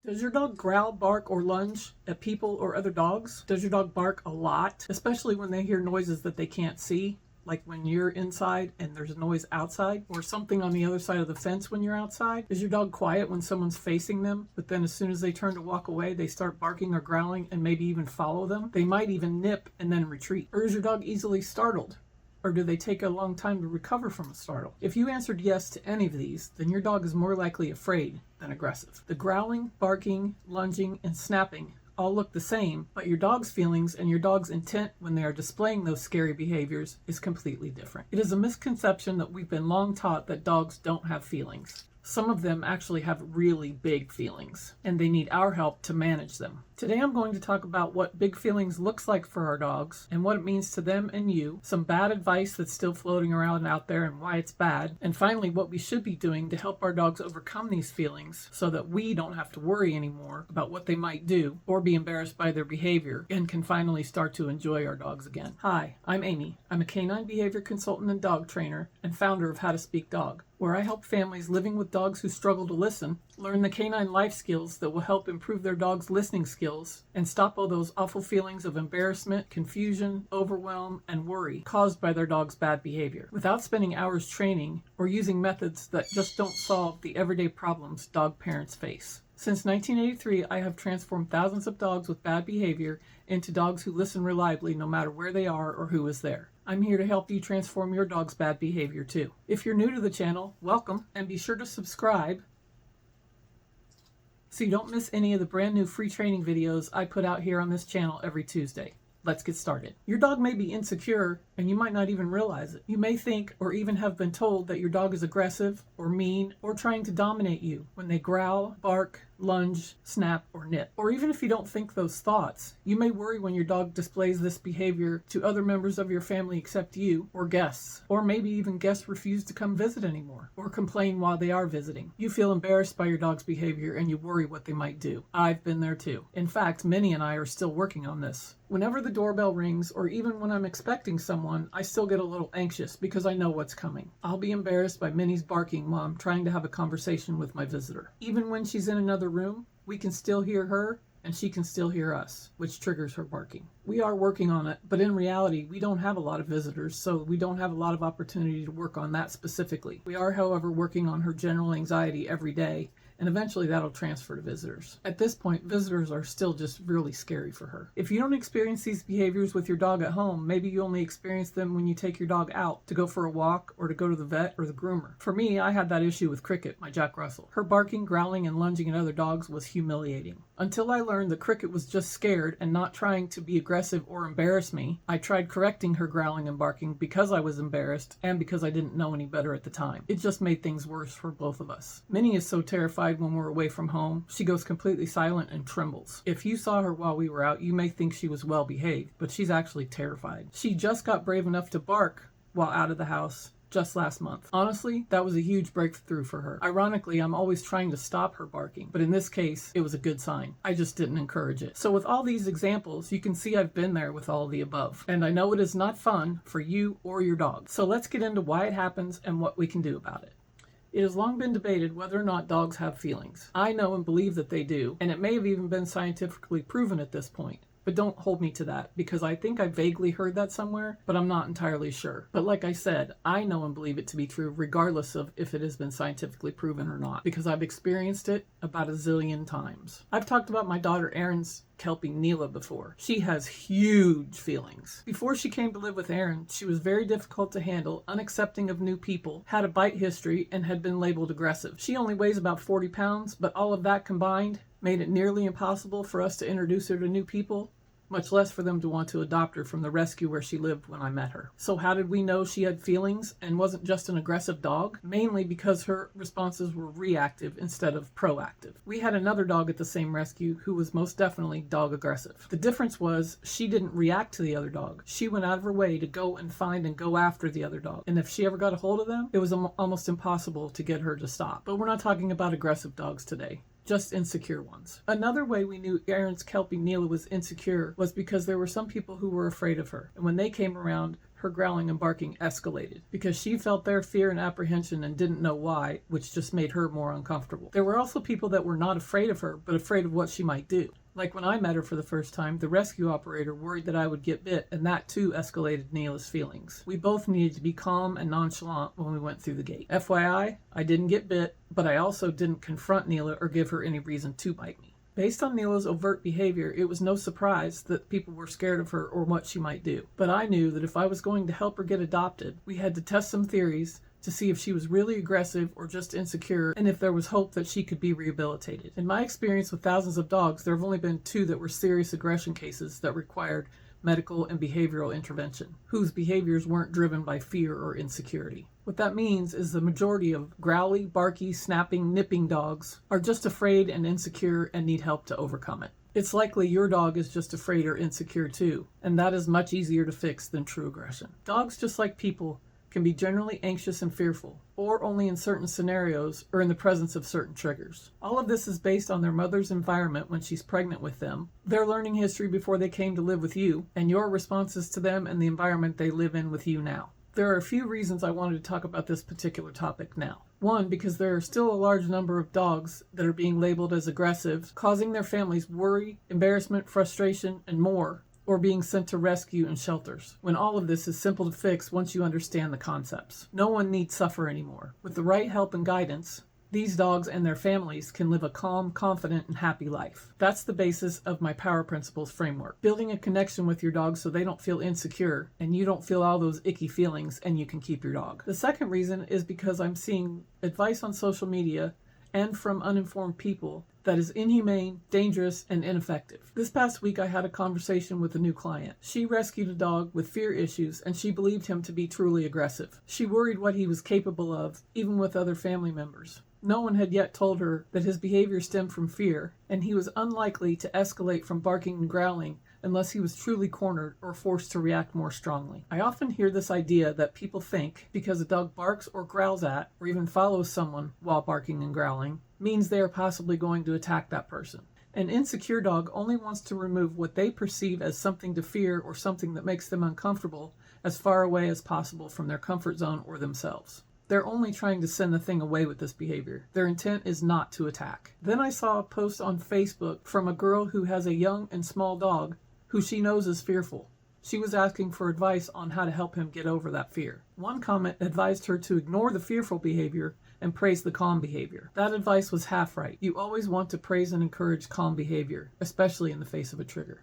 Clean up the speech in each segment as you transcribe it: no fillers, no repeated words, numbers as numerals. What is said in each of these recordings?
Does your dog growl, bark, or lunge at people or other dogs? Does your dog bark a lot, especially when they hear noises that they can't see? Like when you're inside and there's a noise outside, or something on the other side of the fence when you're outside? Is your dog quiet when someone's facing them, but then as soon as they turn to walk away, they start barking or growling and maybe even follow them? They might even nip and then retreat. Or is your dog easily startled? Or do they take a long time to recover from a startle? If you answered yes to any of these, then your dog is more likely afraid than aggressive. The growling, barking, lunging, and snapping all look the same, but your dog's feelings and your dog's intent when they are displaying those scary behaviors is completely different. It is a misconception that we've been long taught that dogs don't have feelings. Some of them actually have really big feelings, and they need our help to manage them. Today I'm going to talk about what big feelings looks like for our dogs and what it means to them and you, some bad advice that's still floating around out there and why it's bad, and finally what we should be doing to help our dogs overcome these feelings so that we don't have to worry anymore about what they might do or be embarrassed by their behavior and can finally start to enjoy our dogs again. Hi, I'm Amy. I'm a canine behavior consultant and dog trainer and founder of How to Speak Dog, where I help families living with dogs who struggle to listen learn the canine life skills that will help improve their dog's listening skills and stop all those awful feelings of embarrassment, confusion, overwhelm, and worry caused by their dog's bad behavior, without spending hours training or using methods that just don't solve the everyday problems dog parents face. Since 1983, I have transformed thousands of dogs with bad behavior into dogs who listen reliably no matter where they are or who is there. I'm here to help you transform your dog's bad behavior too. If you're new to the channel, welcome, and be sure to subscribe so you don't miss any of the brand new free training videos I put out here on this channel every Tuesday. Let's get started. Your dog may be insecure and you might not even realize it. You may think or even have been told that your dog is aggressive or mean or trying to dominate you when they growl, bark, lunge, snap, or nip. Or even if you don't think those thoughts, you may worry when your dog displays this behavior to other members of your family except you or guests. Or maybe even guests refuse to come visit anymore or complain while they are visiting. You feel embarrassed by your dog's behavior and you worry what they might do. I've been there too. In fact, Minnie and I are still working on this. Whenever the doorbell rings or even when I'm expecting someone, I still get a little anxious because I know what's coming. I'll be embarrassed by Minnie's barking while I'm trying to have a conversation with my visitor. Even when she's in another room, we can still hear her and she can still hear us, which triggers her barking. We are working on it, but in reality, we don't have a lot of visitors, so we don't have a lot of opportunity to work on that specifically. We are, however, working on her general anxiety every day, and eventually that'll transfer to visitors. At this point, visitors are still just really scary for her. If you don't experience these behaviors with your dog at home, maybe you only experience them when you take your dog out to go for a walk or to go to the vet or the groomer. For me, I had that issue with Cricket, my Jack Russell. Her barking, growling, and lunging at other dogs was humiliating. Until I learned that Cricket was just scared and not trying to be aggressive or embarrass me, I tried correcting her growling and barking because I was embarrassed and because I didn't know any better at the time. It just made things worse for both of us. Minnie is so terrified when we're away from home, she goes completely silent and trembles. If you saw her while we were out, you may think she was well behaved, but she's actually terrified. She just got brave enough to bark while out of the house just last month. Honestly, that was a huge breakthrough for her. Ironically, I'm always trying to stop her barking, but in this case, it was a good sign. I just didn't encourage it. So with all these examples, you can see I've been there with all of the above. And I know it is not fun for you or your dog. So let's get into why it happens and what we can do about it. It has long been debated whether or not dogs have feelings. I know and believe that they do, and it may have even been scientifically proven at this point. But don't hold me to that, because I think I vaguely heard that somewhere, but I'm not entirely sure. But like I said, I know and believe it to be true regardless of if it has been scientifically proven or not, because I've experienced it about a zillion times. I've talked about my daughter Erin's Kelpie Neela before. She has huge feelings. Before she came to live with Erin, she was very difficult to handle, unaccepting of new people, had a bite history, and had been labeled aggressive. She only weighs about 40 pounds, but all of that combined made it nearly impossible for us to introduce her to new people, much less for them to want to adopt her from the rescue where she lived when I met her. So how did we know she had feelings and wasn't just an aggressive dog? Mainly because her responses were reactive instead of proactive. We had another dog at the same rescue who was most definitely dog aggressive. The difference was she didn't react to the other dog. She went out of her way to go and find and go after the other dog. And if she ever got a hold of them, it was almost impossible to get her to stop. But we're not talking about aggressive dogs today. Just insecure ones. Another way we knew Erin's Kelpie Neela was insecure was because there were some people who were afraid of her. And when they came around, her growling and barking escalated because she felt their fear and apprehension and didn't know why, which just made her more uncomfortable. There were also people that were not afraid of her, but afraid of what she might do. Like when I met her for the first time, the rescue operator worried that I would get bit, and that too escalated Neela's feelings. We both needed to be calm and nonchalant when we went through the gate. FYI, I didn't get bit, but I also didn't confront Neela or give her any reason to bite me. Based on Neela's overt behavior, it was no surprise that people were scared of her or what she might do. But I knew that if I was going to help her get adopted, we had to test some theories to see if she was really aggressive or just insecure, and if there was hope that she could be rehabilitated. In my experience with thousands of dogs, there have only been 2 that were serious aggression cases that required medical and behavioral intervention, whose behaviors weren't driven by fear or insecurity. What that means is the majority of growly, barky, snapping, nipping dogs are just afraid and insecure and need help to overcome it. It's likely your dog is just afraid or insecure too, and that is much easier to fix than true aggression. Dogs, just like people, can be generally anxious and fearful, or only in certain scenarios or in the presence of certain triggers. All of this is based on their mother's environment when she's pregnant with them, their learning history before they came to live with you, and your responses to them and the environment they live in with you now. There are a few reasons I wanted to talk about this particular topic now. One, because there are still a large number of dogs that are being labeled as aggressive, causing their families worry, embarrassment, frustration, and more, or being sent to rescue and shelters, when all of this is simple to fix once you understand the concepts. No one needs suffer anymore. With the right help and guidance, these dogs and their families can live a calm, confident, and happy life. That's the basis of my Power Principles framework. Building a connection with your dog so they don't feel insecure and you don't feel all those icky feelings and you can keep your dog. The second reason is because I'm seeing advice on social media and from uninformed people that is inhumane, dangerous, and ineffective. This past week I had a conversation with a new client. She rescued a dog with fear issues and she believed him to be truly aggressive. She worried what he was capable of, even with other family members. No one had yet told her that his behavior stemmed from fear, and he was unlikely to escalate from barking and growling unless he was truly cornered or forced to react more strongly. I often hear this idea that people think because a dog barks or growls at, or even follows someone while barking and growling, means they are possibly going to attack that person. An insecure dog only wants to remove what they perceive as something to fear or something that makes them uncomfortable as far away as possible from their comfort zone or themselves. They're only trying to send the thing away with this behavior. Their intent is not to attack. Then I saw a post on Facebook from a girl who has a young and small dog who she knows is fearful. She was asking for advice on how to help him get over that fear. One comment advised her to ignore the fearful behavior and praise the calm behavior. That advice was half right. You always want to praise and encourage calm behavior, especially in the face of a trigger.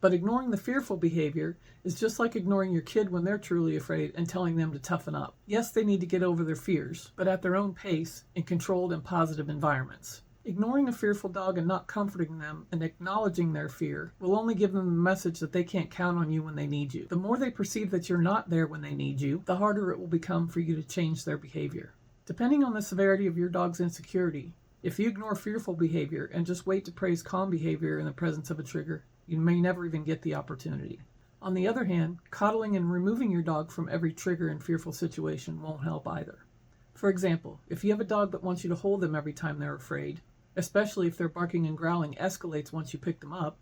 But ignoring the fearful behavior is just like ignoring your kid when they're truly afraid and telling them to toughen up. Yes, they need to get over their fears, but at their own pace in controlled and positive environments. Ignoring a fearful dog and not comforting them and acknowledging their fear will only give them the message that they can't count on you when they need you. The more they perceive that you're not there when they need you, the harder it will become for you to change their behavior. Depending on the severity of your dog's insecurity, if you ignore fearful behavior and just wait to praise calm behavior in the presence of a trigger, you may never even get the opportunity. On the other hand, coddling and removing your dog from every trigger and fearful situation won't help either. For example, if you have a dog that wants you to hold them every time they're afraid, especially if their barking and growling escalates once you pick them up,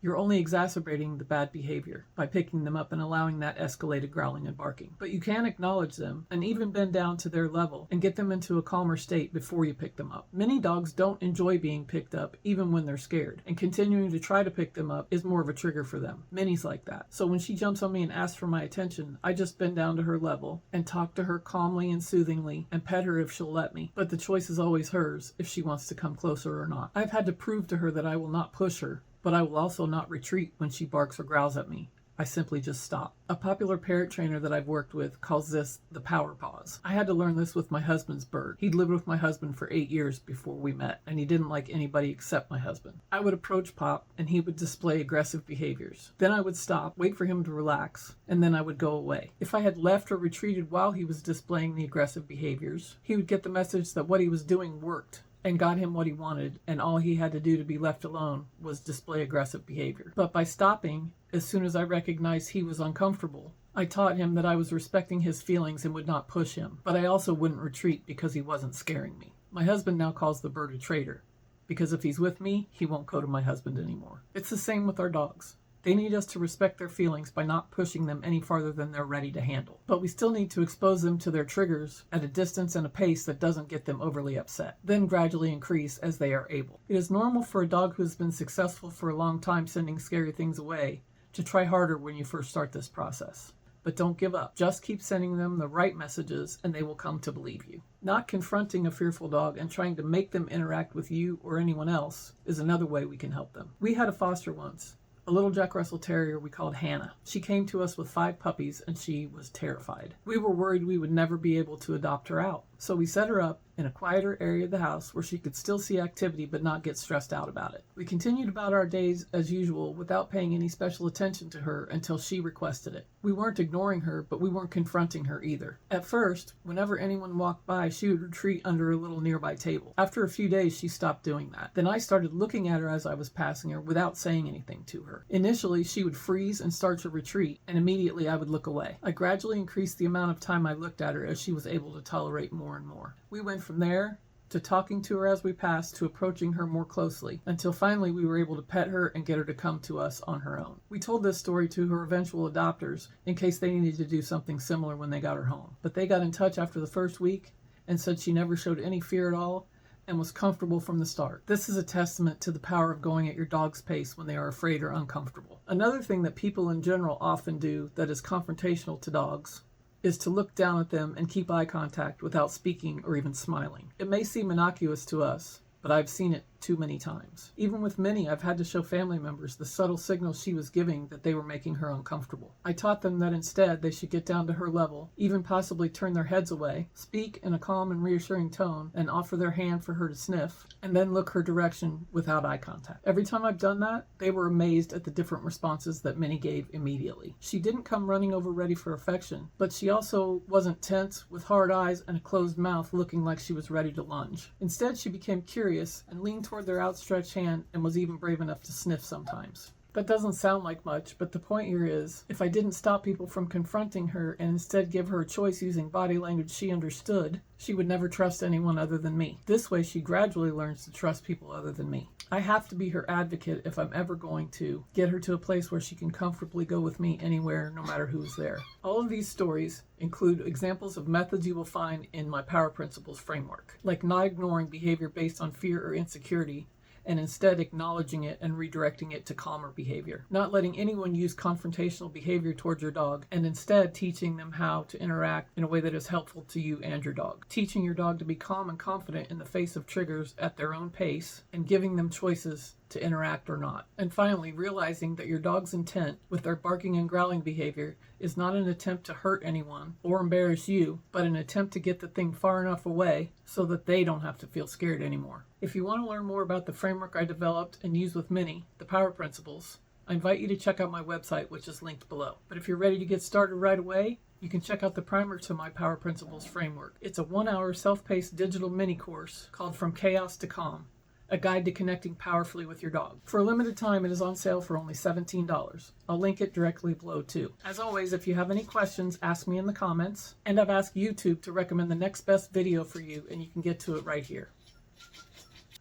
you're only exacerbating the bad behavior by picking them up and allowing that escalated growling and barking. But you can acknowledge them and even bend down to their level and get them into a calmer state before you pick them up. Many dogs don't enjoy being picked up even when they're scared, and continuing to try to pick them up is more of a trigger for them. Minnie's like that. So when she jumps on me and asks for my attention, I just bend down to her level and talk to her calmly and soothingly and pet her if she'll let me. But the choice is always hers if she wants to come closer or not. I've had to prove to her that I will not push her, but I will also not retreat when she barks or growls at me. I simply just stop. A popular parrot trainer that I've worked with calls this the power pause. I had to learn this with my husband's bird. He'd lived with my husband for 8 years before we met, and he didn't like anybody except my husband. I would approach Pop, and he would display aggressive behaviors. Then I would stop, wait for him to relax, and then I would go away. If I had left or retreated while he was displaying the aggressive behaviors, he would get the message that what he was doing worked and got him what he wanted, and all he had to do to be left alone was display aggressive behavior. But by stopping, as soon as I recognized he was uncomfortable, I taught him that I was respecting his feelings and would not push him, but I also wouldn't retreat because he wasn't scaring me. My husband now calls the bird a traitor, because if he's with me, he won't go to my husband anymore. It's the same with our dogs. They need us to respect their feelings by not pushing them any farther than they're ready to handle. But we still need to expose them to their triggers at a distance and a pace that doesn't get them overly upset, then gradually increase as they are able. It is normal for a dog who has been successful for a long time sending scary things away to try harder when you first start this process. But don't give up. Just keep sending them the right messages and they will come to believe you. Not confronting a fearful dog and trying to make them interact with you or anyone else is another way we can help them. We had a foster once, a little Jack Russell Terrier we called Hannah. She came to us with 5 puppies and she was terrified. We were worried we would never be able to adopt her out. So we set her up in a quieter area of the house where she could still see activity but not get stressed out about it. We continued about our days as usual without paying any special attention to her until she requested it. We weren't ignoring her, but we weren't confronting her either. At first, whenever anyone walked by, she would retreat under a little nearby table. After a few days, she stopped doing that. Then I started looking at her as I was passing her without saying anything to her. Initially, she would freeze and start to retreat, and immediately I would look away. I gradually increased the amount of time I looked at her as she was able to tolerate more and more. We went from there to talking to her as we passed to approaching her more closely, until finally we were able to pet her and get her to come to us on her own. We told this story to her eventual adopters in case they needed to do something similar when they got her home. But they got in touch after the first week and said she never showed any fear at all and was comfortable from the start. This is a testament to the power of going at your dog's pace when they are afraid or uncomfortable. Another thing that people in general often do that is confrontational to dogs is to look down at them and keep eye contact without speaking or even smiling. It may seem innocuous to us, but I've seen it too many times. Even with Minnie, I've had to show family members the subtle signals she was giving that they were making her uncomfortable. I taught them that instead they should get down to her level, even possibly turn their heads away, speak in a calm and reassuring tone, and offer their hand for her to sniff, and then look her direction without eye contact. Every time I've done that, they were amazed at the different responses that Minnie gave immediately. She didn't come running over ready for affection, but she also wasn't tense with hard eyes and a closed mouth looking like she was ready to lunge. Instead, she became curious and leaned toward their outstretched hand and was even brave enough to sniff sometimes. That doesn't sound like much, but the point here is, if I didn't stop people from confronting her and instead give her a choice using body language she understood, she would never trust anyone other than me. This way, she gradually learns to trust people other than me. I have to be her advocate if I'm ever going to get her to a place where she can comfortably go with me anywhere, no matter who's there. All of these stories include examples of methods you will find in my Power Principles framework, like not ignoring behavior based on fear or insecurity, and instead acknowledging it and redirecting it to calmer behavior. Not letting anyone use confrontational behavior towards your dog, and instead teaching them how to interact in a way that is helpful to you and your dog. Teaching your dog to be calm and confident in the face of triggers at their own pace, and giving them choices to interact or not. And finally, realizing that your dog's intent with their barking and growling behavior is not an attempt to hurt anyone or embarrass you, but an attempt to get the thing far enough away so that they don't have to feel scared anymore. If you want to learn more about the framework I developed and use with Minnie, the Power Principles, I invite you to check out my website, which is linked below. But if you're ready to get started right away, you can check out the primer to my Power Principles framework. It's a 1-hour self-paced digital mini course called From Chaos to Calm, a guide to connecting powerfully with your dog. For a limited time, it is on sale for only $17. I'll link it directly below too. As always, if you have any questions, ask me in the comments, and I've asked YouTube to recommend the next best video for you, and you can get to it right here.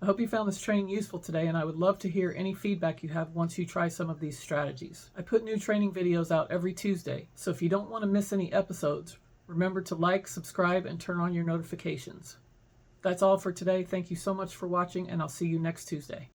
I hope you found this training useful today, and I would love to hear any feedback you have once you try some of these strategies. I put new training videos out every Tuesday, so if you don't want to miss any episodes, remember to like, subscribe, and turn on your notifications. That's all for today. Thank you so much for watching, and I'll see you next Tuesday.